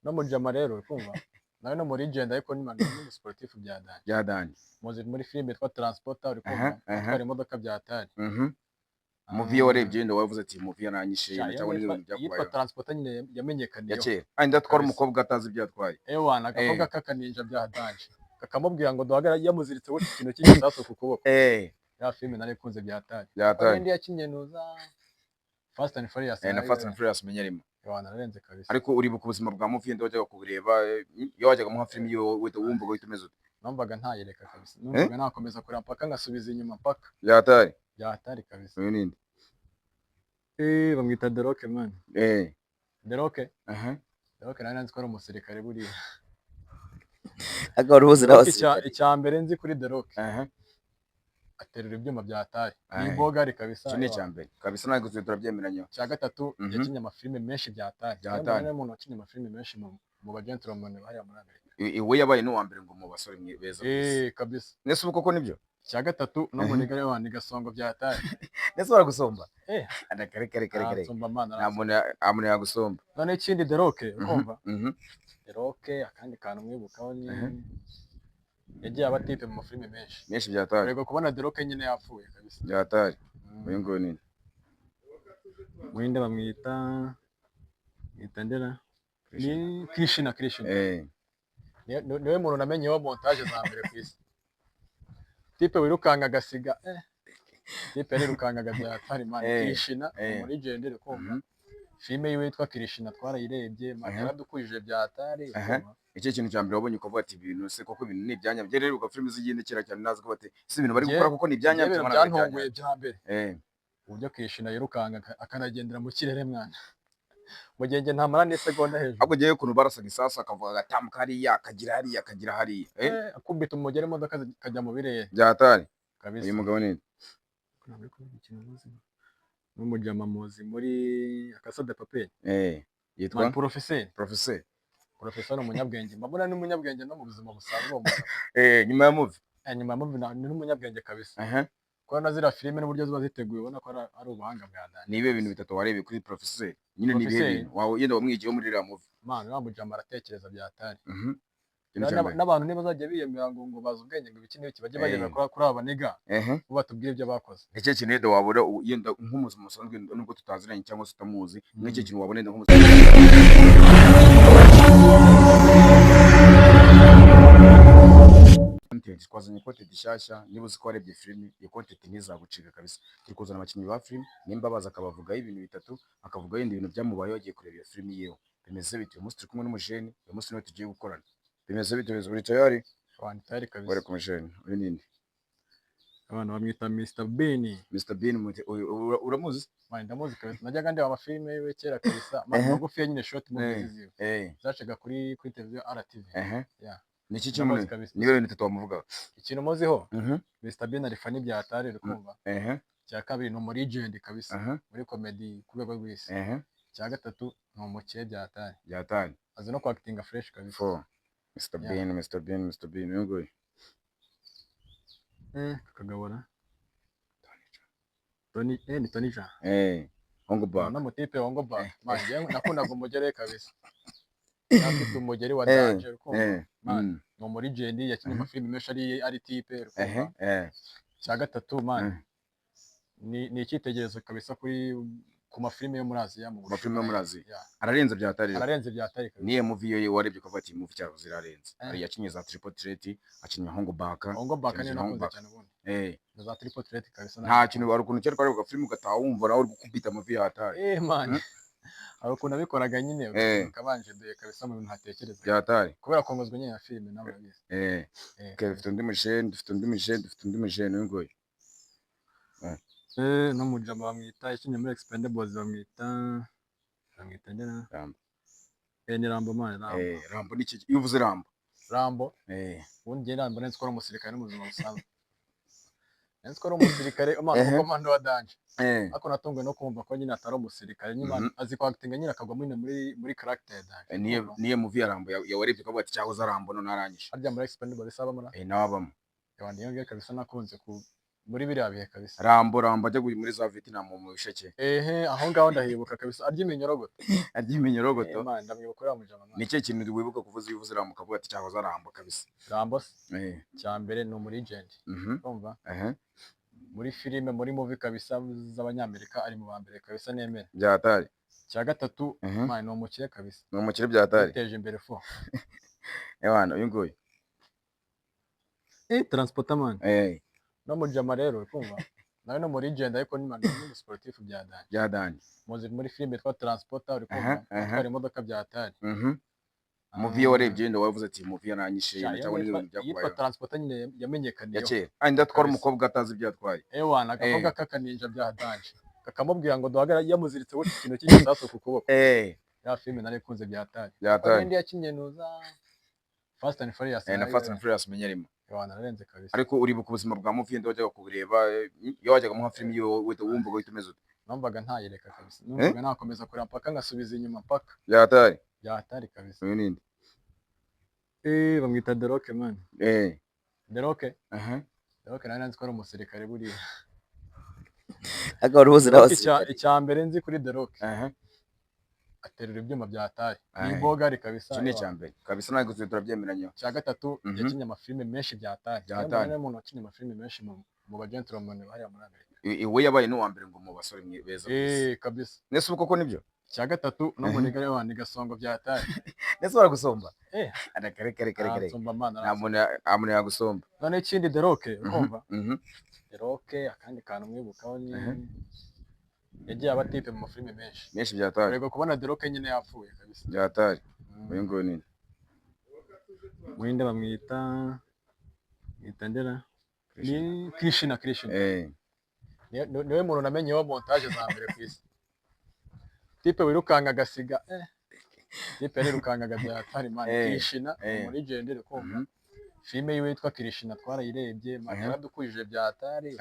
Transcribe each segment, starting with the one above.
no mu Jama rero kumva nawe no muri Legend ariko ni sportif bya danje byadanje muzi muri filime twa transporter uri kumva atwara imodoka bya atari movie warebye wenda wavuze ati movie yaranyishije cyangwa n'ibintu yitwa byakubayeho transporter nyine yamenyekaniye yakera kandi atwara umukobwa atazi ibyo atwaye ewana agakobwa k'akaninja bya danje kakamubwira ngo duhagara yamuziritse wote ikintu cy'igisasu ku kuboko ya filime nari kunze bya atari kandi yakinye nuza Fast and Furious na Fast and Furious menyerimo ewana narenze kabisa ariko uribuka ubuzima bwa movie ndo wajyaga kubireba iyo wajyaga mu film yo wumva ko itumeze ute numvaga ntayereka kabisa numvaga nakomeza kureba paka ngasubiza inyuma paka bya atari kabisa uyu ninde bamwita The Rock man The Rock The Rock nari nzi ko ari umusirikare buriya agora ubuzira abasirikare icya mbere nzi kuri The Rock aterura ibyuma bya atari ni bogari kabisa cyo ni cyambere kabisa ntabwo turabyemeranya cya gatatu yakinye amafilme menshi bya atari ni umuntu wakinye amafilme menshi mu ba gentleman bari muri Amerika iwe yabaye no wambere ngo mu basore beza kabisa nese uko koko nibyo cya gatatu no muri gare wa Gasongo bya atari nese baragusomba kare nta yagusomba none ikindi The Rock ukumva The Rock akandi kantu mwibukaho ni yagiye abatipe mu mafilme menshi bya atari rego kubona The Rock nyine yapfuye kabisa bya atari uyu ngo nini mwinde bamwita ndera ni Krishna niwe muntu namenyeho montage za mbere ku isi tipe wirukanga agasiga tipe yarirukangaga bya atari man Krishna muri Legend kumva filime yiwe yitwa Krishna twarayirebye yaradukujije bya atari icyo kintu cya mbere wabonye ukavuga ati ibintu se koko ibintu ni ibyanya bye rero filime zigendekera cyane nazi ko bati si ibintu bari gukora kuko ni ibyanya byantunguye bya mbere uburyo Krishna yirukanga akanagendera mu kirere mwana mu gihe nge ntamara n'isegonda hejuru ahubwo ngewe ukuntu barasaga isasu akavuga agatambuka hariya akagira hariya akubita umugere imodoka kajya mu birere bya atari kabisa uyu mugabo ni n'umujama muzi muri Casa de Papel yitwa Professeur ni umunyabwenge mbona ni umunyabwenge no mu buzima busanzwe nyuma ya movie ni umunyabwenge kabisa ko nazira filime n'uburyo ziba ziteguye ubona ko ari ubuhanga bwa dani nibe ibintu bitatu warebeye kuri Professeur nyine ni bihe wawe yenda wamwigiye muri iriya movie man bamujama aratekereza bya atari n'abantu ntibazajya biyemera ngo bazi ubwenge ngo ibiki n'ibiki bajye bagera kuri aba niga bo batubwire ibyo bakoze nicyo kintu rero wabura yenda nk'umuzi musanzwe nubwo tutaziranye cyangwa se utamuzi n'icyo kintu wabona nk'umuzi twazanye content gishyashya niba uzi ko warebye filime iyo content ntizagucika kabisa turi kuzana abakinnyi ba filime nimba baza akabavugaho ibintu bitatu akavuga yenda ibintu byamubayeho agiye kureba iyo filime yewe bimeze bite uyu munsi turi kumwe n'umujeni uyu munsi niwe tugiye gukorana bimeze bite buri tayari kabisa bari ku mujeni uri ninde abantu bamwita Mr Bean uramuzi ndamuzi kabisa najyaga ndeba amafilime yiwe kera kabisa magufi nyine short movies ziwe zacaga kuri televiziyo RTV niki cyo muri niwe bintu twamuvuga ikintu muziho Mr Bean ari fani bya atari rukumva cya kabiri no muri Legend kabisa muri comedy ku rwego rw'isi cya gatatu no mukeye bya atari azi no acting fresh kabisa Mr Bean ngo kagabora Tony Jaa Hongo Bar no mutipe Hongo Bar manje nakundaga umugere kabisa afite umugeri wa danje rukumva no muri Legend yakinye amafilime menshi ari tipe rukumva cya gatatu man ni icyitegererezo kabisa ku mafilime yo muri Aziya mu mafilime yo muri Aziya ararenze bya atari kabisa niye movie yo warebye ko ati movie cyazo zirarenze ari yakinye za Triple Threat akinye Hongo Bar ni nakunze cyane ubundi za Triple Threat kabisa nta kintu bari ukuntu cyari kwareba filime ugataha wumva nawe uri gukubita movie ya atari man hari ukuntu abikoraga nyine ukabanje de kabisa mu bintu ntatekereza bya atari kubera kongozwa nyine na filime n'ababizi dufite undi mujeni ngo no mujama bamwita ikinye muri Expendables bamwita ndera ni Rambo man Rambo niki iyo uvuze Rambo ubundi Rambo nzi ko ari umusirikare mu buzima busanzwe nzi ko ari umusirikare komando wa danje ako natungwe no kumva ko nyine atari umusirikare nyine azi ko acting nyine akagwa muri character danje niye movie ya Rambo yawarebye ko cyahoze Rambo no narangije arya muri Expendables abamo nawabamo yabandi yongeye kabisa nakunze muri biriya bihe kabisa. Rambo ajya muri za Vietnam mu bisheke. Aho ngaho ndahibuka kabisa, arya iminyorogoto. Arya iminyorogoto. Man, ndamwibuka uriya mujama man. Ni cyo kintu wibuka kuvuza iyo uvuze Rambo ukavuga ati cyahoze ari Rambo kabisa. Rambo cya mbere ni umurigent. Urumva? Muri filime, muri movie kabisa z'abanyamerika ari mu ba mbere kabisa nemera. Byatari. Cya gatatu, man, ni umukire kabisa. Ni umukire byatari. Yiteje imbere fo. Ebana, uyu nguyu. Transporter man. No mujama rero kumva. Nawe no muri agenda ariko ni man ni sportif bya Dani. Muzi muri filime twa Transporter uri kumva. Twari imodoka byatari. Movie warebye ndo wavuze ati movie yananyishe cyangwa n'ibintu byakubaye. Yitwa Transporter nyine yamenyekaniye. Yakera. Ndatwara umukobwa atazi byatwaye. Ewana agakobwa kakaninja bya Dani. Kakamubwira ngo duhagara yamuziritse gutya ikintu cy'igisasu ku kuboko. Ya filime nari kunze byatari. Kandi yakinye nuza Fast and Furious. Na Fast and Furious menyarimo. Ewana narenze kabisa. Ariko uribuka ubuzima bwa movie ndo wajyaga kubureba iyo wajyaga mu film yo wumva ko itumeze ute. Numvaga ntayereka kabisa. Numvaga nakomeza kureba paka ngasubiza inyuma paka. Byatari kabisa. Uyu ninde? Bamwita The Rock man. The Rock? The Rock nari nzi ko ari umusirikare buriya. Agora uruzi n'abasirikare. Icya mbere nzi kuri The Rock. Aterura ibyuma byatari. Ni bogari kabisa. Iki ni cyambere. Kabisa ntabwo turabyemeranya. Cya gatatu yakinye amafilme menshi byatari. Cyane umuntu wakinye amafilme menshi mu ba gentlemen bari muri Amerika. Iwe yabaye no wambere ngo mu basore beza. Kabisa. Nese uko nibyo? Cya gatatu no muri gare wandi gasongo byatari. Nese baragusomba? Kare. Namune yagusomba. None ikindi The Rock urumva? The Rock akandi kantu mwibukaho ni yagiye abatipe mu mafilme menshi byatari. Rego kubona The Rock nyine yapfuye kabisa. Byatari. Uyu ngo nini? Muhinde bamwita ndera. Ni Krishna. Niwe muntu namenye wa montage za mbere ku isi. Tipe wirukanga agasiga tipe yirukangaga byatari man. Krishna muri gendere kumva. Filime yiwe yitwa Krishna twarayirebye yaradukujije byatari.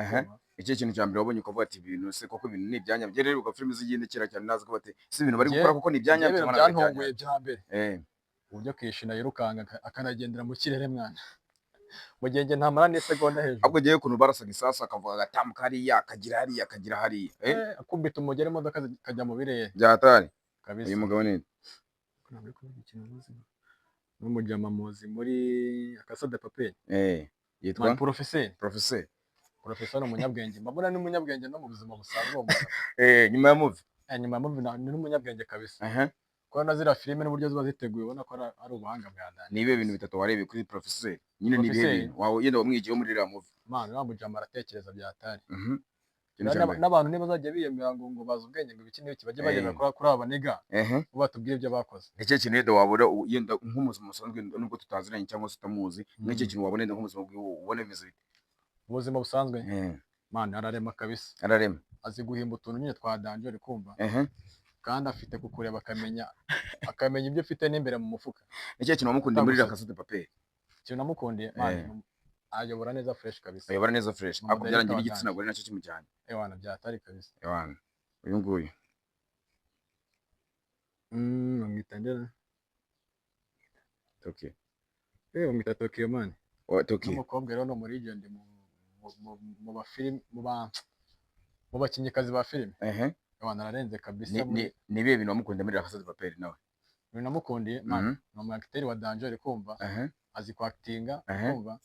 Iki kintu cya mbere wabonye ukavuga ati ibintu se koko ibintu ni ibyanya bye rero uga filime zigendekera cyane nazo ko bati si ibintu bari gukora kuko ni ibyanya byantunguye bya mbere. Uburyo Krishna yirukanga akanagendera mu kirere mwana. Mugenge ntamara n'isegonda hejuru. Ahubwo giye kuntu barasaga isasu akavuga agatambuka hariya akagira hariya. Akubita umugere imodoka kajya mu birere. Byatari. Kabisa. Uyu mugabo ni n'umujama muzi muri Casa de Papel. Yitwa Professeur ni umunyabwenge. Mbona ni umunyabwenge no mu buzima busanzwe wo muntu. Nyuma ya movie. Nyuma ya movie ni umunyabwenge kabisa. Kwa nazira filime n'uburyo ziba ziteguye ubona ko ari ubuhanga bwa Dani. Nibe ibintu bitatu warebye kuri Professeur. Nyine ni bihe wawe yenda wamwigiye muri iriya movie. Man bamujama aratekereza byatari. N'abantu niba bazajya biyemera ngo bazi ubwenge ngo ibiki n'ibiki bajye bagenda kuri aba niga. Batubwiye ibyo bakoze. Nicyo kintu rero wabura yenda nk'umuzima musanzwe nubwo tutaziranye cyangwa se utamuzi. Nicyo kintu wabona yenda nk'umuzima ubone bimeze bite. Ubuzima busanzwe. Man ararema kabisa. Ararema. Azi guhimba utuntu nyine twa danger kumva. Kandi afite kukureba akamenya ibyo ufite n'imbere mu mufuka. Nicyo kintu wamukundiye muri Casa de Papel. Kintu namukundiye man ayobora neza fresh kabisa. Ayobora neza fresh. Akubyarangira igitsina gore nacyo kimujyanye. Ewana byatari kabisa. Ewana. Uyu nguyu. Bamwita ndera. Tokyo. Bamwita Tokyo man. Tokyo. Umukobwa rero no muri legend mu ba film mu bakinyikazi ba film. Ewana ararenze kabisa. Ni bihe bintu wamukundiye muri Casa de Papel nawe? Ibintu namukundiye man ni umu-acteur wa danger kumva. Azi kwactinga kumva.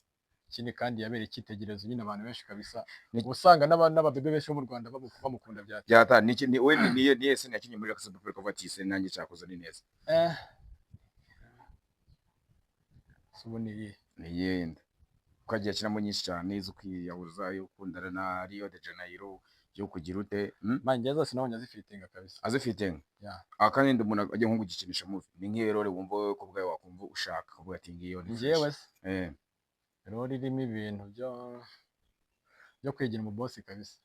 Ikindi kandi yabera icyitegererezo nyine abantu benshi kabisa. Usanga n'ababebe benshi bo mu Rwanda bamukunda byatari. Byatari ni we ni yese yakinye muri Casa de Papel kuva ati se nanjye cyakoze ni neza. Suboni ni yenda. Kwagiye kinamo nyinshi cyane izo kwiyahuza yo kundana na Rio de Janeiro yo kugira ute. Manje zose nabonye azifitinga kabisa. Azifitinga. Akandi ndi umuntu ajye nko gugikinisha movie. Ni nk'iyo rero wumva ko bwawe wakumva ushaka kuvuga ati ngiyo ni. Ngewe se. Rero ririmo ibintu byo kwigira mu boss kabisa.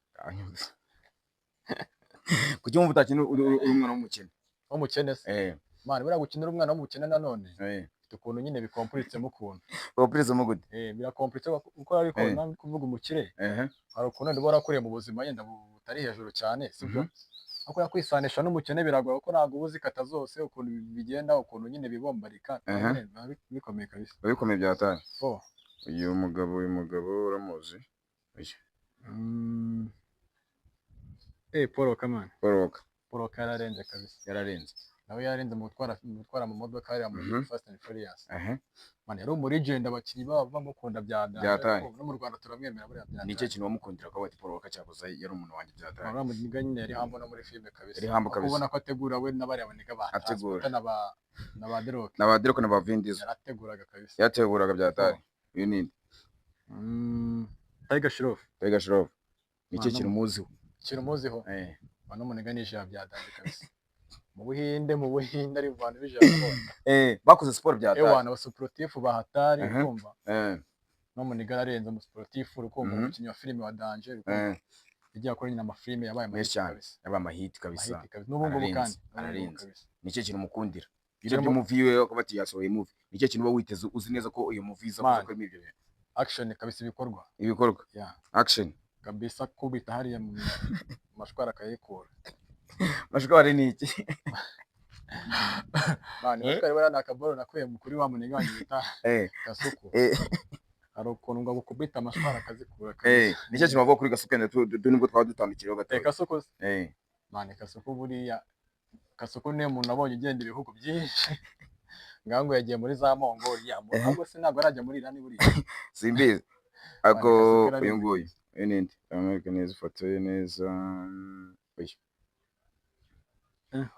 Kuki wumva utakina umwana w'umukene? W'umukene se? Man bira gukinira umwana w'umukene nanone. Bifite ukuntu nyine bikomplitsemo ukuntu. Komplitsemo gute? Birakomplitse kuko ariko nandi kuvuga umukire. Hari ukuntu ndi barakuriye mu buzima yenda butari hejuru cyane, sibyo? Ako yakwisanisha n'umukene biragora kuko ntago ubuzi kata zose ukuntu bigenda ukuntu nyine bibombarika. Bikomeye kabisa. Bikomeye byatari. Uyu mugabo uramuzi? Paul Walker man. Paul Walker Paul Walker yararenze kabisa. yararenze Nawe yararenze mu gutwara mu modoka hariya muri Fast and Furious. Man, yari umurigenda abakinnyi baba bamukunda bya Byatari. no mu Rwanda turamwemera buriya byatari. Nicyo kintu wamukundira ko ati Paul Walker cyakoze yari umuntu wanjye byatari. Uriya muniga nyine yari hambo no muri filime kabisa. Yari hambo kabisa. Ubona ko ategura we n'abariya baniga Ategura. na ba The Rock. Na ba The Rock na ba Vin Diesel. Yarateguraga kabisa. Yateguraga byatari. Uyu ninde? Tiger Shroff. Tiger Shroff. Nicyo kintu muziho. Kintu muziho. Bano muniga ni ijya byadanje kabisa. Mu Buhinde ari mu bantu bijana. Bakoze sport byatari. Ewana abasuportifu bahatari kumva. No muniga arenze umusuportifu urukumva umukinnyi wa filime wa Danger urukumva. Igiye akora nyina amafilime yabaye amahit kabisa. N'ubu ngubu kandi ararenze. Nicyo kintu mukundira. Ibyo movie we akabati yasohoye movie. Nicyo kintu uba witeze uzi neza ko iyo movie iza kuza kuri ibyo bintu. Action kabisa ibikorwa. Yeah. Action. Kabisa kubita hariya mu mashwara akayikura. Mashwara ni iki? Bani mashwara bara nakaboro nakuye mukuri wa muniga wanjye bita Kasuku. Arokuntu ngo gukubita amashwara akazikura kabisa. Nicyo kintu bavuga kuri Kasuku nubwo twaba dutandukiriye gato. Kasuku. Mane Kasuku buriya Kasuku ne umuntu abonye ugenda ibihugu byinshi. Ngango yagiye muri za Mongolia. Ahubwo se ntabwo arajya muri Irani buriya. Simbizi. Ako uyu nguyu. Ninde? American neza foto ye neza. Oya.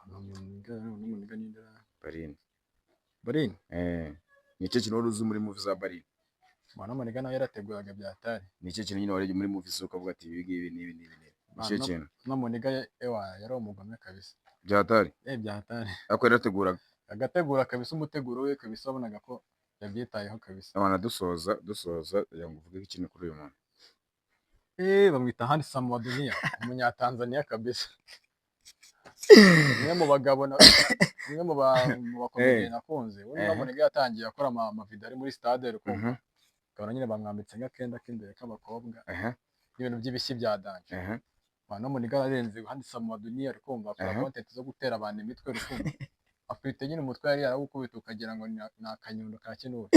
N'umuniga nindera. Barin. Nicyo kintu wari uzi muri movie za Barin. Mwana muniga nawe yarateguraga byatari. Nicyo kintu nyine wari muri movie zo kavuga ati ibi ngibi. Nicyo kintu. No muniga yari umugome kabisa. Byatari. Byatari. Ako yarateguraga. Agategura kabisa umuteguro we kabisa wabonaga ko yabyitayeho kabisa. Abana dusoza kugira ngo uvuge ikintu kuri uyu muntu. Bamwita Handsome wa Dunia, Umunyatanzania kabisa. Umwe mu bagabo umwe mu bakomeye nakunze. Uno muniga yatangiye akora ama video ari muri stade rukumva. Kabona nyine bamwambitse nk'akenda k'imbere k'abakobwa. Ibintu by'ibishyi bya Danger. Bano muniga yarenze Handsome wa Dunia rukumva akora content zo gutera abantu imitwe rukumva. Afite nyine umutwe yari yarawukubita ukagira ngo ni akanyundo ka kinure.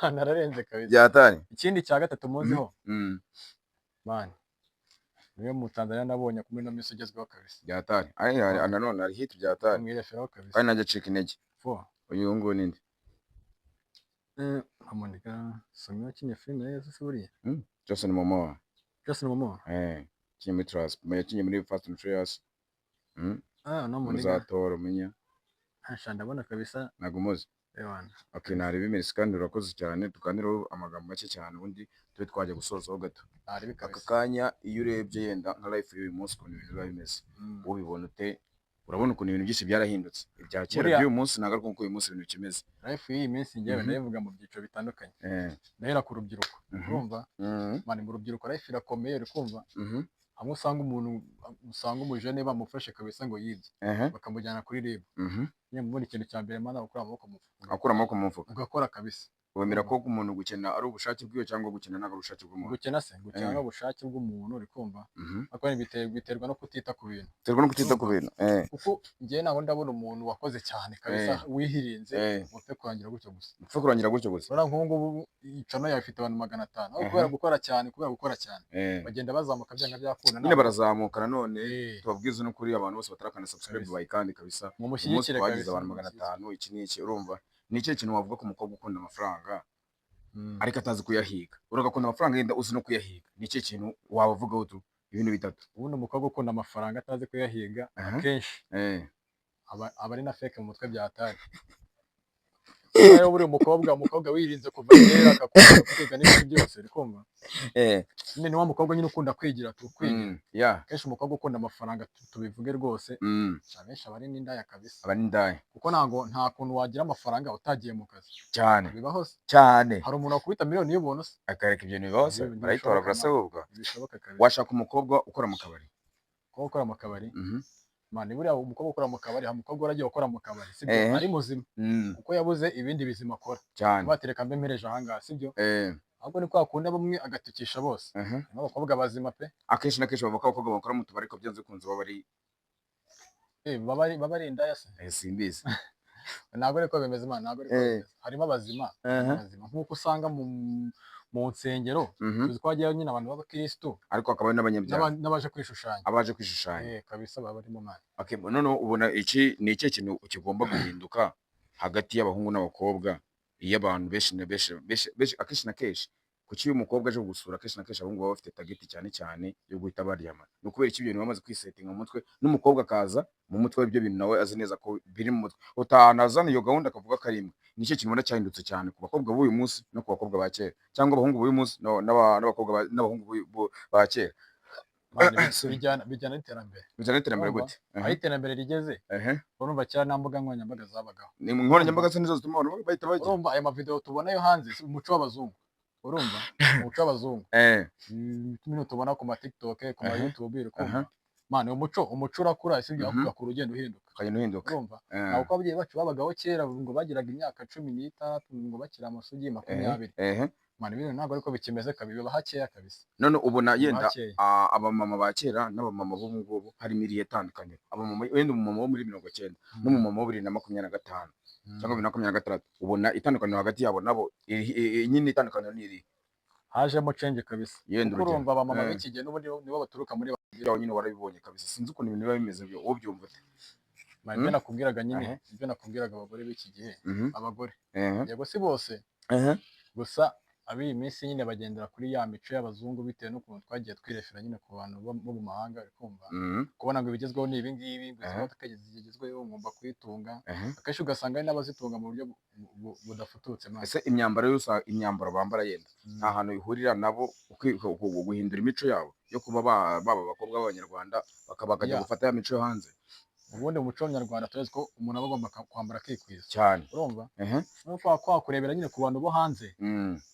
Bana ararenze kabisa. Byatari. Ikindi cya gatatu muziho. Man. Niwe mu Tanzania nabonye kumwe no miso ugezweho kabisa. Byatari. Nanone ari hit byatari. Mwireferaho kabisa. Kandi najya cika intege. Uyu ngo ninde? Amonika somye wakinye filime neza se buriya. Jason Momoa. Kinye muri yakinye muri Fast and Furious. No muniga. Muzatora umenya. Ndabona kabisa nagumuze okay nari bimeze kandi urakoze cyane tukaniraho amagambo make cyane ubundi tube twajya gusozaho gato aka kanya iyo urebye yenda nka life y'uyu munsi ukuntu ibintu biba bimeze ubibona ute urabona ukuntu ibintu byinshi byarahindutse ibya kera by'uyu munsi nagaruka uko uyu munsi ibintu kimeze life y'iyi minsi ngewe ndayivuga mu byiciro bitandukanye ndahera ku rubyiruko urumva mani mu rubyiruko life irakomeye uri kumva hamwe usanga umujene bamufashe kabisa ngo yibye bakamujyana kuri RIB nyine mubona ikintu cya mbere mana ukura amaboko mu mufuka ugakora kabisa wemera ko umuntu gukena ari ubushake bwiwe cyangwa gukena ntabwo ari ubushake bw'umuntu gukena ari ubushake bw'umuntu uri kumva ariko biterwa no kutita ku bintu kuko ngewe ntabwo ndabona umuntu wakoze cyane kabisa wihirinze mupfe kurangira gutyo gusa urabona nk'ubu ngubu icano yawe ifite abantu 500 aho kubera gukora cyane bagenda bazamuka byanga byakunda nyine barazamuka nanone tubabwiza no kuri abantu bose batarakana subscribe bayikandi kabisa mumushyigikire kabisa abantu 500 iki n'iki urumva ni cyo kintu wavuga ko umukobwa ukunda amafaranga ariko atazi kuyahiga uragakunda amafaranga yenda uzi no kuyahiga ni cyo kintu wabavugaho tu ibintu bitatu ubundi umukobwa ukunda amafaranga atazi kuyahiga akenshi aba ari na fake mu mutwe byatari rero buri umukobwa wirinze kuva kera akakunda kwiga n'ibintu byose rikumva nyine wa mukobwa nyine ukunda kwigira kwigira kenshi umukobwa ukunda amafaranga tubivuge rwose abenshi abari n'indaya kabisa kuko nta kuntu wagira amafaranga utagiye mu kazi cyane bibaho cyane hari umuntu wakubita miliyoni y'ubuntu se akareka ibyo bibaho se barayitoragura se ahubwo washaka umukobwa ukora mu kabari mani buriya umukobwa ukora mu kabari umukobwa uragiye gukora mu kabari sibyo ari muzima kuko yabuze ibindi bizima akora batereka mbemereje ahangaha sibyo ahubwo ni kwa kundi bamwe agatukisha bose n'abakobwa bazima pe akenshi na kenshi bavuga ko abakobwa bakora mu tubari ko byanze kunze baba ari indaya se simbizi ntabwo ariko bimeze Imana, ntabwo ariko bimeze. Harimo abazima, harimo abazima nk'uko usanga mu nsengero tuzi ko hajyayo nyine abantu b'abakirisitu ariko hakaba n'abanyabyaha n'abaje kwishushanya. abaje kwishushanya Kabisa baba barimo Mana. okay noneho ubona iki ni ikihe kintu kigomba guhinduka hagati y'abahungu n'abakobwa iyo abantu benshi akenshi na kenshi kuki iyo umukobwa aje kugusura akenshi na kenshi abahungu baba bafite tageti cyane cyane yo guhita baryama ni ukubera iki ibyo bintu bamaze kwisetinga mu mutwe n'umukobwa akaza mu mutwe w'ibyo bintu nawe azi neza ko biri mu mutwe utanazana iyo gahunda akavuga ko ari imwe ni cyo kintu ubona cyahindutse cyane ku bakobwa b'uyu munsi no ku bakobwa ba kera cyangwa abahungu b'uyu munsi n'abahungu ba kera bijyana n'iterambere. Bijyana n'iterambere gute? Aho iterambere rigeze urumva kera nta mbuga nkoranyambaga zabagaho. Ni nkoranyambaga se nizo zituma abantu bahita bagira. Urumva aya mavideo tubona yo hanze si umuco w'abazungu. Urumva umuco w'abazungu. Ibintu tubona ku ma TikTok, ku ma YouTube urukumva. Mana umuco urakura si byo ugakura ugenda uhinduka. Urumva naho ko ababyeyi bacu babagaho kera ngo bagiraga imyaka 16 ngo bakira amasugi 20. Mana ibintu ntabwo ariko bikimeze kabibe bahakeya kabisa. None ubona yenda abamama ba kera n'abamama bo mu ngubu harimo irihe tandukanye abamama wenda umumama wo muri 90 n'umumama wo 2025 cyangwa 2026 ubona itandukaniro hagati yabo nabo nyine itandukaniro ni iri hajemo change kabisa urumva abamama b'ikige n'ubundi nibo baturuka muri bagira nyine warabibonye kabisa sinzi ukuntu ibintu biba bimeze byo ubyumva ute ibyo nakubwiraga nyine ibyo nakubwiraga abagore b'iki gihe abagore yego si bose gusa abi iminsi nyine bagendera kuri ya mico y'abazungu bitewe n'ukuntu twagiye twirefera nyine ku bantu bo mu mahanga bikumva kubona ngo ibigezweho ni ibi ngibi ngo zigezweho ngomba kwitunga akenshi ugasanga ari n'abazitunga mu buryo budafututse ese imyambaro bambara yenda nta hantu ihurira nabo guhindura imico yabo yo kuba baba abakobwa b'abanyarwanda bakajya gufata ya mico yo hanze ubundi umuco w'Abanyarwanda turezi ko umuntu aba agomba kwambara akikwiza cyane urumva nuko kurebera nyine ku bantu bo hanze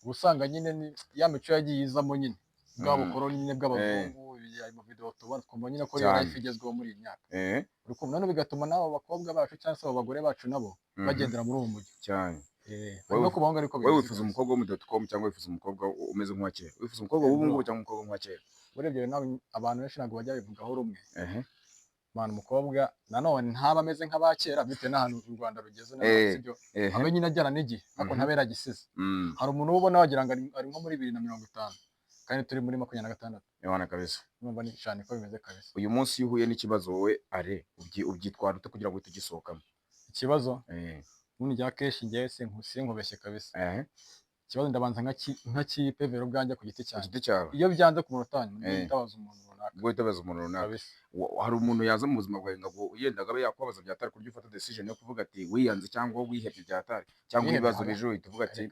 usanga nyine ya mico yagiye izamo nyine bwa bukoroni nyine bw'abazungu mu video tubona twumva nyine ko life igezweho muri iyi myaka urukumva none bigatuma nabo abakobwa bacu cyangwa se abagore bacu nabo bagendera muri uwo mujyi cyane no kubahunga ariko wowe wifuza umukobwa w'umudotokom cyangwa wifuza umukobwa umeze nk'uwa kera wifuza umukobwa w'ubungubu cyangwa umukobwa nk'uwa kera urebye abantu benshi ntabwo bajya bivugaho rumwe Mana umukobwa nanone ntaba ameze nk'abakera bitewe n'ahantu u Rwanda rugeze n'abasibyo abe nyine ajyana n'igihe ariko ntabera gisize hari umuntu ubona wagira ngo ari nko muri 2050 kandi turi muri 2026 yabana kabisa numva ni cyane ko bimeze kabisa uyu munsi iyo uhuye n'ikibazo wowe ubyitwara ute kugira ngo tugisohokamo ikibazo ubundi rya keshi ngiye sinkubeshye kabisa ikibazo ndabanza nka kipe vero bwanjye ku giti cyawe iyo byanze ku munota ndabaza umuntu guhitabaza umuntu runaka hari umuntu yaza mu buzima bwawe ngo yendaga abe yakwabaza byatari kurya ufata decision yo kuvuga ati wiyanze cyangwa wihebye byatari cyangwa ibibazo bije uhita uvuga ati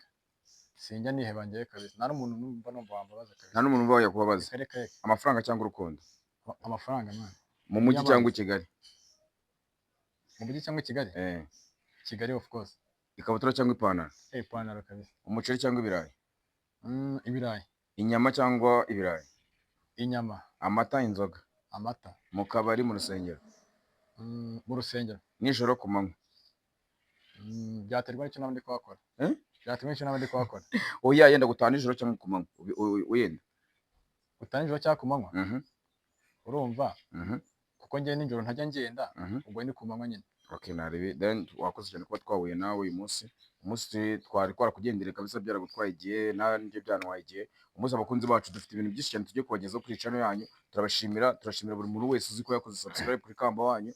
sinjya niheba ngiye kabisa nta n'umuntu numva wambabaza kabisa nta n'umuntu uba yakubabaza amafaranga cyangwa urukundo amafaranga mwana mu mujyi cyangwa i Kigali mu mujyi cyangwa i Kigali Kigali of course ikabutura cyangwa ipantaro ipantaro kabisa umuceri cyangwa ibirayi ibirayi inyama cyangwa ibirayi inyama amata inzoga amata mu kabari mu rusengero nijoro ku manywa byaterwa n'icyo nabandi kuhakora byaterwa n'icyo nabandi kuhakora oya yenda gutaha nijoro cyangwa ku manywa uyenda gutaha nijoro cyangwa ku manywa urumva kuko njye nijoro ntajya ngenda ubwo ni ku manywa nyine okay narebe then wakoze cyane kuba twahuye nawe uyu munsi twari kugendera kabisa byaragutwaye igihe nanjye byanwaye igihe umunsi abakunzi bacu dufite ibintu byinshi cyane tugiye kubagezaho kuri channel yanyu turashimira buri muntu wese uzi ko yakoze subscribe kuri kamba wanyu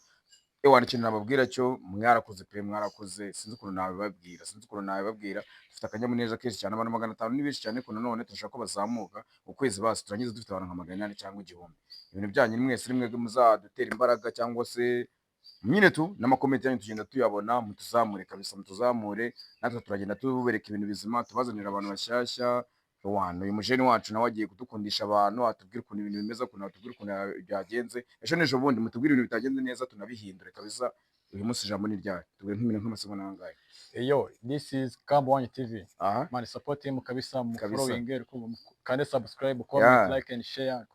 ikintu nababwira cyo mwarakoze pe mwarakoze sinzi ukuntu nabibabwira dufite akanyamuneza kenshi cyane abantu 500 ni benshi cyane kuno none turashaka ko bazamuka ukwezi basi turangiza dufite abantu nka 800 cyangwa 1000 ibintu byanyu mwese rimwe muzadutera imbaraga cyangwa se nyine n'amakomenti yanyu tugenda tuyabona mutuzamure kabisa mutuzamure natwe turagenda tubereka ibintu bizima tubazanira abantu bashyashya uyu mujeni wacu nawe agiye kudukundisha abantu atubwira ukuntu ibintu bimeze atubwira ukuntu byagenze ejo n'ejo bundi mutubwire ibintu bitagenze neza tunabihindure kabisa uyu munsi ijambo ni ryari tubwire nk'ibintu nk'amasegonda nangahe this is Kamba Wanyu TV man support him kabisa mu following kandi subscribe comment like and share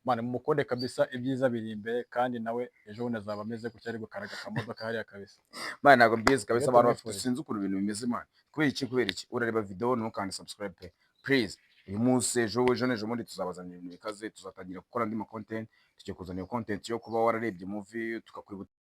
Mana mumukonde kabisa ibyiza biri imbere kandi nawe ejo bundi azaba ameze gutya ari gukaraga akamodoka hariya kabisa Mana ntabwo mbizi kabisa abantu bafite sinzi ukuntu ibintu bimeze Mana kubera iki urareba video ntukande subscribe please uyu munsi ejo n'ejo bundi tuzabazanira ibintu bikaze tuzatangira gukora andi ma content tugiye kuzanira content yo kuba wararebye movie tukakwibuka